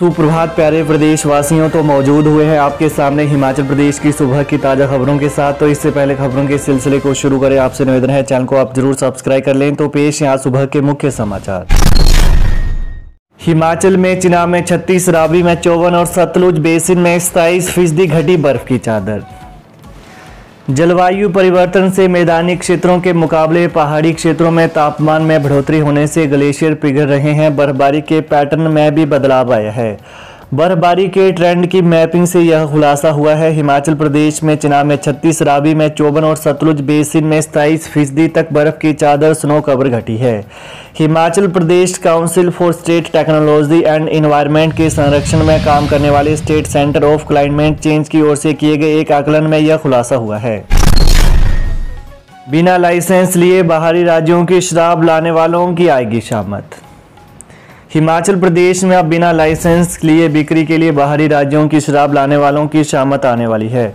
सुप्रभात प्यारे प्रदेशवासियों, तो मौजूद हुए हैं आपके सामने हिमाचल प्रदेश की सुबह की ताज़ा खबरों के साथ। तो इससे पहले खबरों के सिलसिले को शुरू करें, आपसे निवेदन है चैनल को आप जरूर सब्सक्राइब कर लें। तो पेश यहाँ सुबह के मुख्य समाचार। हिमाचल में चिनाब में 36, रावी में 54 और सतलुज बेसिन में 27% घटी बर्फ की चादर। जलवायु परिवर्तन से मैदानी क्षेत्रों के मुकाबले पहाड़ी क्षेत्रों में तापमान में बढ़ोतरी होने से ग्लेशियर पिघल रहे हैं। बर्फबारी के पैटर्न में भी बदलाव आया है। बर्फबारी के ट्रेंड की मैपिंग से यह खुलासा हुआ है। हिमाचल प्रदेश में चिनाब में 36, रावी में 54 और सतलुज बेसिन में 27% तक बर्फ की चादर स्नो कवर घटी है। Himachal Pradesh council for state technology and environment के संरक्षण में काम करने वाले state centre of climate change की ओर से किए गए एक आकलन में यह खुलासा हुआ है। बिना लाइसेंस लिए बाहरी राज्यों की शराब लाने वालों की आएगी शामत। हिमाचल प्रदेश में अब बिना लाइसेंस लिए बिक्री के लिए बाहरी राज्यों की शराब लाने वालों की शामत आने वाली है।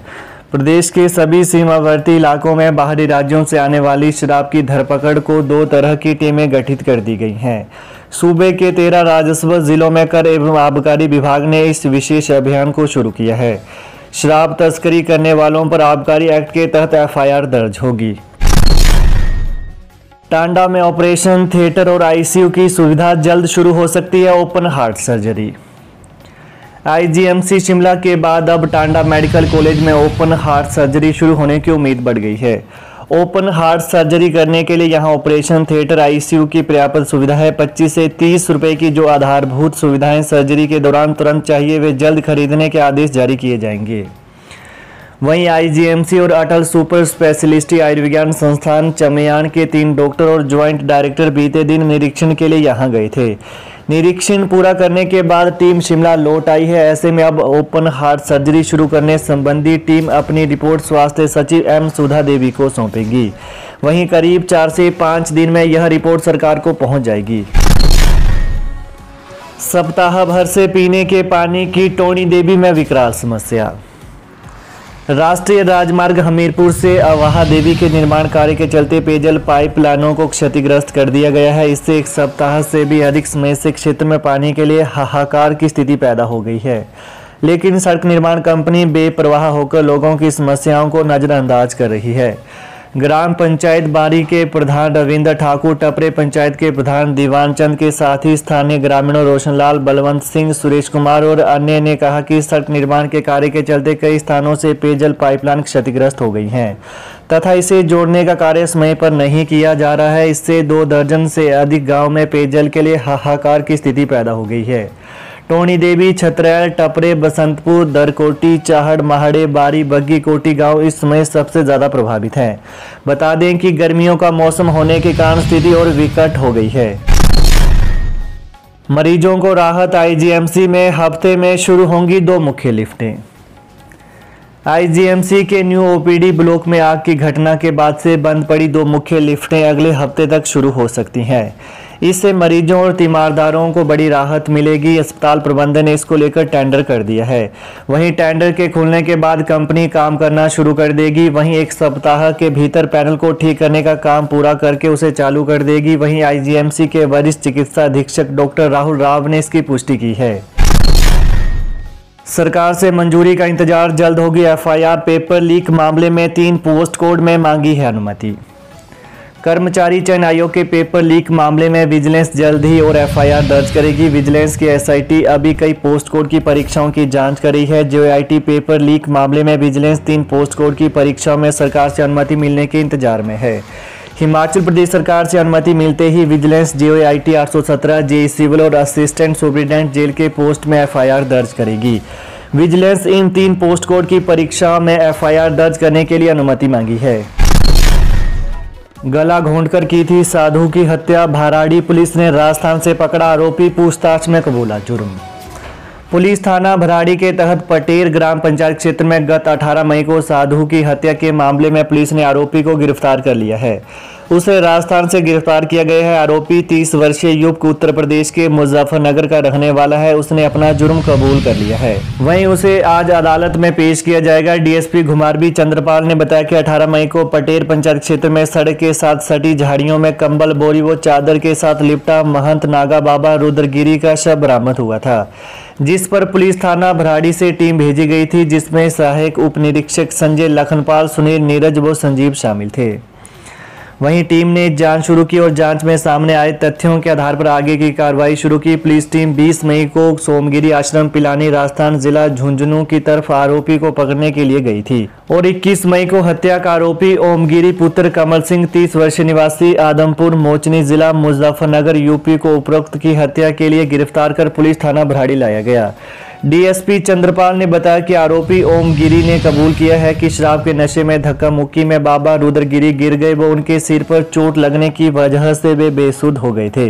प्रदेश के सभी सीमावर्ती इलाकों में बाहरी राज्यों से आने वाली शराब की धरपकड़ को 2 तरह की टीमें गठित कर दी गई हैं। सूबे के 13 राजस्व जिलों में कर एवं आबकारी विभाग ने इस विशेष अभियान को शुरू किया है। शराब तस्करी करने वालों पर आबकारी एक्ट के तहत FIR दर्ज होगी। टांडा में ऑपरेशन थिएटर और ICU की सुविधा जल्द शुरू हो सकती है। Open heart surgery. IGMC Shimla के बाद अब टांडा मेडिकल कॉलेज में ओपन हार्ट सर्जरी शुरू होने की उम्मीद बढ़ गई है। ओपन हार्ट सर्जरी करने के लिए यहां ऑपरेशन थिएटर ICU की पर्याप्त सुविधा है। 25 से 30 रुपए की जो आधारभूत सुविधाएं सर्जरी के दौरान तुरंत चाहिए, वे जल्द खरीदने के आदेश जारी किए जाएंगे। वहीं IGMC और अटल सुपर स्पेशलिटी आयुर्विज्ञान संस्थान चमयान के 3 डॉक्टर और ज्वाइंट डायरेक्टर बीते दिन निरीक्षण के लिए यहां गए थे। निरीक्षण पूरा करने के बाद टीम शिमला लौट आई है। ऐसे में अब ओपन हार्ट सर्जरी शुरू करने संबंधी टीम अपनी रिपोर्ट स्वास्थ्य सचिव M सुधा देवी को सौंपेगी। वहीं करीब 4 से 5 दिन में यह रिपोर्ट सरकार को पहुंच जाएगी। सप्ताह भर से पीने के पानी की टोनी देवी में विकराल समस्या। राष्ट्रीय राजमार्ग हमीरपुर से अवाहा देवी के निर्माण कार्य के चलते पेयजल पाइपलाइनों को क्षतिग्रस्त कर दिया गया है। इससे एक सप्ताह से भी अधिक समय से क्षेत्र में पानी के लिए हाहाकार की स्थिति पैदा हो गई है। लेकिन सड़क निर्माण कंपनी बेपरवाह होकर लोगों की समस्याओं को नजरअंदाज कर रही है। ग्राम पंचायत बारी के प्रधान रविंद्र ठाकुर, टपरे पंचायत के प्रधान दीवान चंद के साथ ही स्थानीय ग्रामीणों रोशनलाल, बलवंत सिंह, सुरेश कुमार और अन्य ने कहा कि सड़क निर्माण के कार्य के चलते कई स्थानों से पेयजल पाइपलाइन क्षतिग्रस्त हो गई हैं तथा इसे जोड़ने का कार्य समय पर नहीं किया जा रहा है। इससे 2 दर्जन से अधिक गाँव में पेयजल के लिए हाहाकार की स्थिति पैदा हो गई है। टोनी देवी, छतरैल, टपरे, बसंतपुर, दरकोटी, चाहड़, महाड़े, बारी, बग्गी कोटी गांव इस समय सबसे ज्यादा प्रभावित हैं। बता दें कि गर्मियों का मौसम होने के कारण स्थिति और विकट हो गई है। मरीजों को राहत। IGMC में हफ्ते में शुरू होंगी 2 मुख्य लिफ्टें। IGMC के न्यू OPD ब्लॉक में आग की घटना के बाद से बंद पड़ी 2 मुख्य लिफ्टें अगले हफ्ते तक शुरू हो सकती हैं। इससे मरीजों और तीमारदारों को बड़ी राहत मिलेगी। अस्पताल प्रबंधन ने इसको लेकर टेंडर कर दिया है। वहीं टेंडर के खुलने के बाद कंपनी काम करना शुरू कर देगी। वहीं 1 सप्ताह के भीतर पैनल को ठीक करने का काम पूरा करके उसे चालू कर देगी। वहीं IGMC के वरिष्ठ चिकित्सा अधीक्षक डॉक्टर राहुल राव ने इसकी पुष्टि की है। सरकार से मंजूरी का इंतजार, जल्द होगी FIR। पेपर लीक मामले में 3 पोस्ट कोड में मांगी है अनुमति। कर्मचारी चयन आयोग के पेपर लीक मामले में विजिलेंस जल्द ही और FIR दर्ज करेगी। विजिलेंस की SIT अभी कई पोस्ट कोड की परीक्षाओं की जांच कर रही है। JOIT पेपर लीक मामले में विजिलेंस 3 पोस्ट कोड की परीक्षाओं में सरकार से अनुमति मिलने के इंतजार में है। हिमाचल प्रदेश सरकार से अनुमति मिलते ही विजिलेंस JOIT 817 JE सिविल और असिस्टेंट सुपरिटेंडेंट जेल के पोस्ट में FIR दर्ज करेगी। विजिलेंस इन 3 पोस्ट कोड की परीक्षा में FIR दर्ज करने के लिए अनुमति मांगी है। गला घोंटकर की थी साधु की हत्या। भराड़ी पुलिस ने राजस्थान से पकड़ा आरोपी, पूछताछ में कबूला जुर्म। पुलिस थाना भराड़ी के तहत पटेर ग्राम पंचायत क्षेत्र में गत 18 मई को साधु की हत्या के मामले में पुलिस ने आरोपी को गिरफ्तार कर लिया है। उसे राजस्थान से गिरफ्तार किया गया है। आरोपी 30 वर्षीय युवक उत्तर प्रदेश के मुजफ्फरनगर का रहने वाला है। उसने अपना जुर्म कबूल कर लिया है। वहीं उसे आज अदालत में पेश किया जाएगा। डीएसपी घुमारवी चंद्रपाल ने बताया कि 18 मई को पटेल पंचायत क्षेत्र में सड़क के साथ सटी झाड़ियों में कंबल, बोरी व चादर के साथ लिपटा महंत नागा बाबा रुद्रगिरी का शव बरामद हुआ था, जिस पर पुलिस थाना भराड़ी से टीम भेजी गई थी, जिसमें सहायक उप निरीक्षक संजय, लखनपाल, सुनील, नीरज व संजीव शामिल थे। वहीं टीम ने जांच शुरू की और जांच में सामने आए तथ्यों के आधार पर आगे की कार्रवाई शुरू की। पुलिस टीम 20 मई को सोमगिरी आश्रम पिलानी, राजस्थान जिला झुंझुनू की तरफ आरोपी को पकड़ने के लिए गई थी और 21 मई को हत्या का आरोपी ओमगिरी पुत्र कमल सिंह 30 वर्षीय निवासी आदमपुर मोचनी जिला मुजफ्फरनगर यूपी को उपरोक्त की हत्या के लिए गिरफ्तार कर पुलिस थाना भराड़ी लाया गया। डीएसपी चंद्रपाल ने बताया कि आरोपी ओमगिरी ने कबूल किया है कि शराब के नशे में धक्का मुक्की में बाबा रुद्रगिरी गिर गए व उनके सिर पर चोट लगने की वजह से वे बेसुध हो गए थे।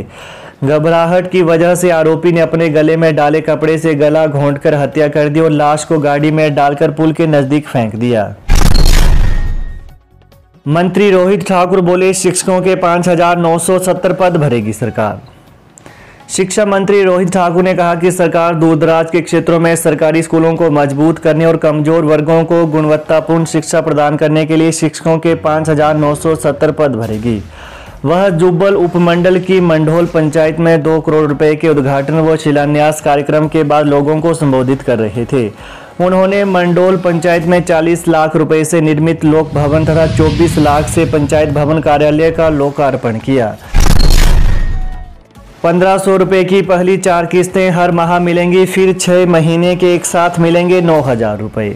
घबराहट की वजह से आरोपी ने अपने गले में डाले कपड़े से गला घोंटकर हत्या कर दी और लाश को गाड़ी में डालकर पुल के नजदीक फेंक दिया। मंत्री रोहित ठाकुर बोले, शिक्षकों के 5,970 पद भरेगी सरकार। शिक्षा मंत्री रोहित ठाकुर ने कहा कि सरकार दूरदराज के क्षेत्रों में सरकारी स्कूलों को मजबूत करने और कमजोर वर्गों को गुणवत्तापूर्ण शिक्षा प्रदान करने के लिए शिक्षकों के 5,970 पद भरेगी। वह जुब्बल उपमंडल की मंडोल पंचायत में 2 करोड़ रुपए के उद्घाटन व शिलान्यास कार्यक्रम के बाद लोगों को संबोधित कर रहे थे। उन्होंने मंडोल पंचायत में 40 लाख रुपए से निर्मित लोक भवन तथा 24 लाख से पंचायत भवन कार्यालय का लोकार्पण किया। 1,500 रुपए की पहली 4 किस्तें हर माह मिलेंगी, फिर 6 महीने के एक साथ मिलेंगे 9,000 रुपए।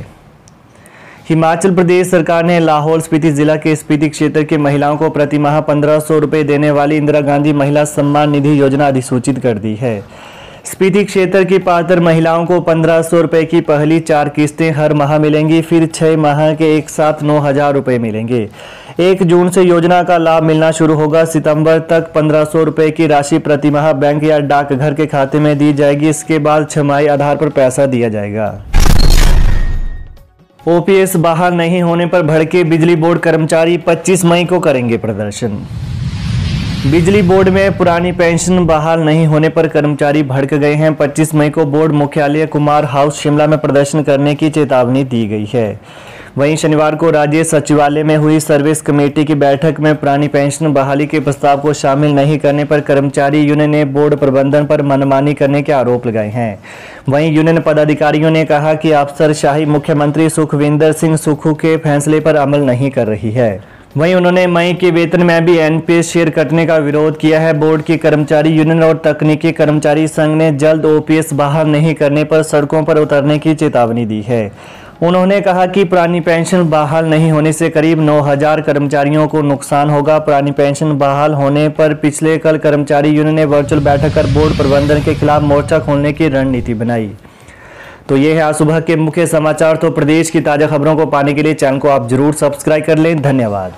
हिमाचल प्रदेश सरकार ने लाहौल स्पीति जिला के स्पीति क्षेत्र की महिलाओं को प्रति माह 1,500 रुपए देने वाली इंदिरा गांधी महिला सम्मान निधि योजना अधिसूचित कर दी है। स्पीति क्षेत्र की पात्र महिलाओं को 1,500 रुपए की पहली 4 किस्तें हर माह मिलेंगी, फिर 6 माह के एक साथ 9,000 रुपए मिलेंगे। 1 जून से योजना का लाभ मिलना शुरू होगा। सितंबर तक 1,500 रुपए की राशि प्रति माह बैंक या डाकघर के खाते में दी जाएगी। इसके बाद छमाही आधार पर पैसा दिया जाएगा। ओपीएस बहाल नहीं होने पर भड़के बिजली बोर्ड कर्मचारी, 25 मई को करेंगे प्रदर्शन। बिजली बोर्ड में पुरानी पेंशन बहाल नहीं होने पर कर्मचारी भड़क गए हैं। 25 मई को बोर्ड मुख्यालय कुमार हाउस शिमला में प्रदर्शन करने की चेतावनी दी गई है। वहीं शनिवार को राज्य सचिवालय में हुई सर्विस कमेटी की बैठक में पुरानी पेंशन बहाली के प्रस्ताव को शामिल नहीं करने पर कर्मचारी यूनियन ने बोर्ड प्रबंधन पर मनमानी करने के आरोप लगाए हैं। वहीं यूनियन पदाधिकारियों ने कहा कि अफसरशाही मुख्यमंत्री सुखविंदर सिंह सुक्खू के फैसले पर अमल नहीं कर रही है। वहीं उन्होंने मई के वेतन में भी एनपीएस शेयर कटने का विरोध किया है। बोर्ड की कर्मचारी यूनियन और तकनीकी कर्मचारी संघ ने जल्द ओपीएस बहाल नहीं करने पर सड़कों पर उतरने की चेतावनी दी है। उन्होंने कहा कि पुरानी पेंशन बहाल नहीं होने से करीब 9,000 कर्मचारियों को नुकसान होगा। पुरानी पेंशन बहाल होने पर पिछले कल कर्मचारी यूनियन ने वर्चुअल बैठक कर बोर्ड प्रबंधन के खिलाफ मोर्चा खोलने की रणनीति बनाई। तो ये है आज सुबह के मुख्य समाचार। तो प्रदेश की ताज़ा खबरों को पाने के लिए चैनल को आप जरूर सब्सक्राइब कर लें। धन्यवाद।